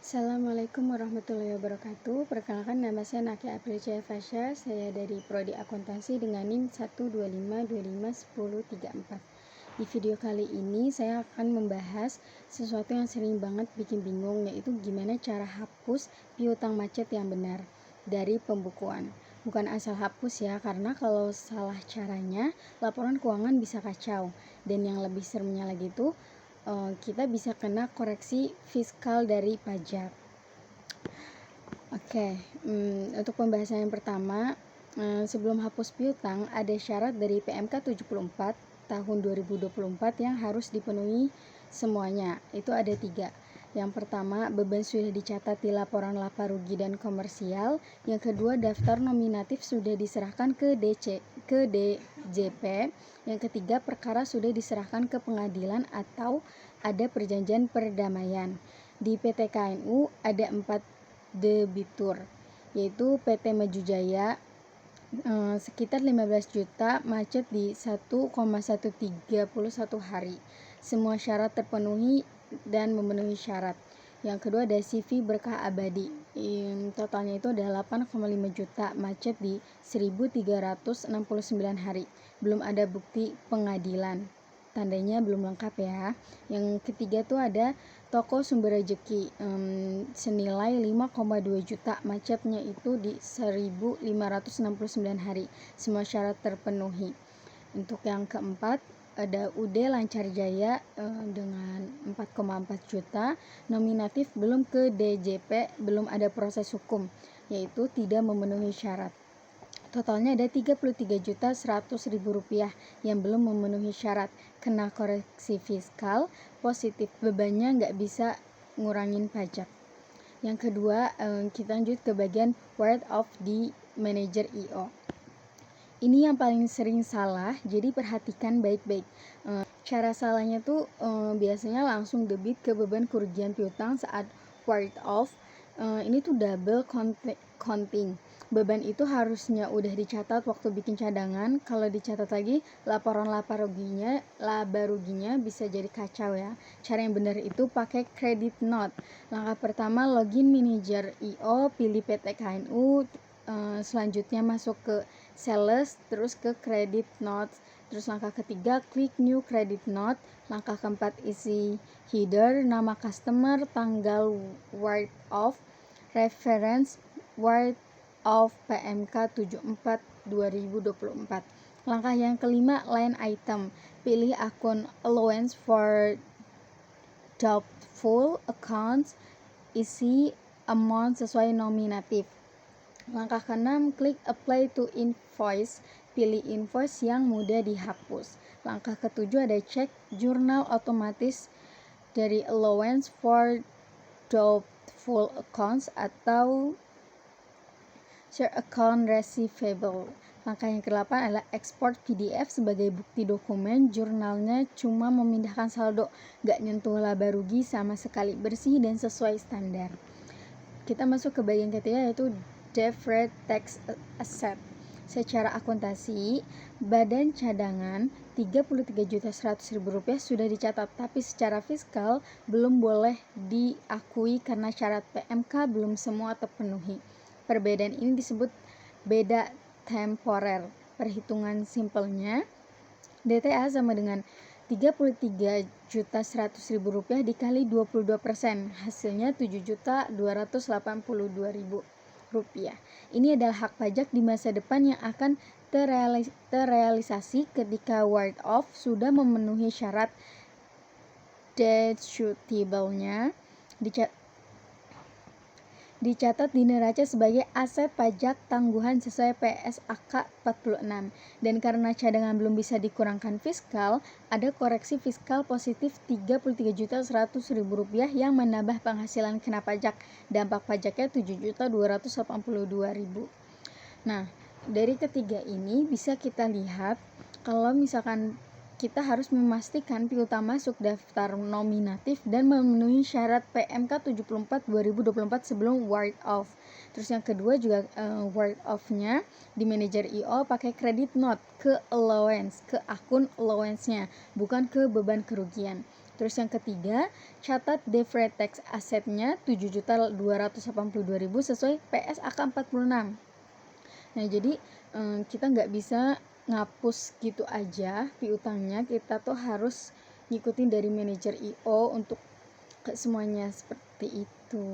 Assalamualaikum warahmatullahi wabarakatuh. Perkenalkan, nama saya Nakia Aprilia Fasya. Saya dari Prodi Akuntansi dengan NIM 125251034. Di video kali ini saya akan membahas sesuatu yang sering banget bikin bingung, yaitu gimana cara hapus piutang macet yang benar dari pembukuan. Bukan asal hapus ya, karena kalau salah caranya laporan keuangan bisa kacau. Dan yang lebih seremnya lagi itu kita bisa kena koreksi fiskal dari pajak. Untuk pembahasan yang pertama, sebelum hapus piutang ada syarat dari PMK 74 tahun 2024 yang harus dipenuhi semuanya. Itu ada 3. Yang pertama, beban sudah dicatat di laporan laba rugi dan komersial. Yang kedua, daftar nominatif sudah diserahkan ke DJP. Yang ketiga, perkara sudah diserahkan ke pengadilan atau ada perjanjian perdamaian. Di PT KNU ada 4 debitur, yaitu PT Maju Jaya sekitar 15 juta, macet di 1,131 hari. Semua syarat terpenuhi dan memenuhi syarat. Yang kedua ada CV berkah abadi, totalnya itu adalah 8,5 juta, macet di 1369 hari. Belum ada bukti pengadilan, tandanya belum lengkap ya. Yang ketiga tuh ada toko sumber rejeki, senilai 5,2 juta, macetnya itu di 1569 hari. Semua syarat terpenuhi. Untuk yang keempat ada UD Lancar Jaya dengan 4,4 juta, nominatif belum ke DJP, belum ada proses hukum, yaitu tidak memenuhi syarat. Totalnya ada 33.100.000 rupiah yang belum memenuhi syarat, kena koreksi fiskal positif, bebannya nggak bisa ngurangin pajak. Yang kedua, kita lanjut ke bagian word of the manager IO. Ini yang paling sering salah, jadi perhatikan baik-baik. Cara salahnya tuh biasanya langsung debit ke beban kerugian piutang saat write off. Ini tuh double counting. Beban itu harusnya udah dicatat waktu bikin cadangan. Kalau dicatat lagi, laporan laba ruginya bisa jadi kacau ya. Cara yang benar itu pakai credit note. Langkah pertama, login manager IO, pilih PT KNU. Selanjutnya masuk ke sales, terus ke credit note. Terus langkah ketiga, klik new credit note. Langkah keempat, isi header, nama customer, tanggal write off, reference write off PMK 74 2024. Langkah yang kelima, line item, pilih akun allowance for doubtful accounts, isi amount sesuai nominatif. Langkah keenam, klik apply to invoice, pilih invoice yang mudah dihapus. Langkah ketujuh ada cek jurnal otomatis dari allowance for doubtful accounts atau share account receivable. Langkah yang ke-8 adalah export PDF sebagai bukti dokumen. Jurnalnya cuma memindahkan saldo, gak nyentuh laba rugi sama sekali, bersih dan sesuai standar. Kita masuk ke bagian ketiga, yaitu deferred tax asset. Secara akuntansi, badan cadangan 33.100.000 rupiah sudah dicatat, tapi secara fiskal belum boleh diakui karena syarat PMK belum semua terpenuhi. Perbedaan ini disebut beda temporer. Perhitungan simpelnya, DTA sama dengan 33.100.000 rupiah dikali 22%, hasilnya 7.282.000 rupiah. Ini adalah hak pajak di masa depan yang akan terrealisasi ketika write off sudah memenuhi syarat deductible-nya, dicatat di neraca sebagai aset pajak tangguhan sesuai PSAK 46. Dan karena cadangan belum bisa dikurangkan fiskal, ada koreksi fiskal positif 33.100.000 rupiah yang menambah penghasilan kena pajak. Dampak pajaknya 7.282.000. Nah, dari ketiga ini bisa kita lihat kalau misalkan kita harus memastikan piutang masuk daftar nominatif dan memenuhi syarat PMK 74 2024 sebelum write off. Terus yang kedua juga write off-nya di manajer IO pakai credit note ke allowance, ke akun allowance-nya, bukan ke beban kerugian. Terus yang ketiga, catat deferred tax asetnya 7.282.000 sesuai PSAK 46. Nah, jadi kita nggak bisa ngapus gitu aja piutangnya, kita tuh harus ngikutin dari manajer IO untuk semuanya seperti itu.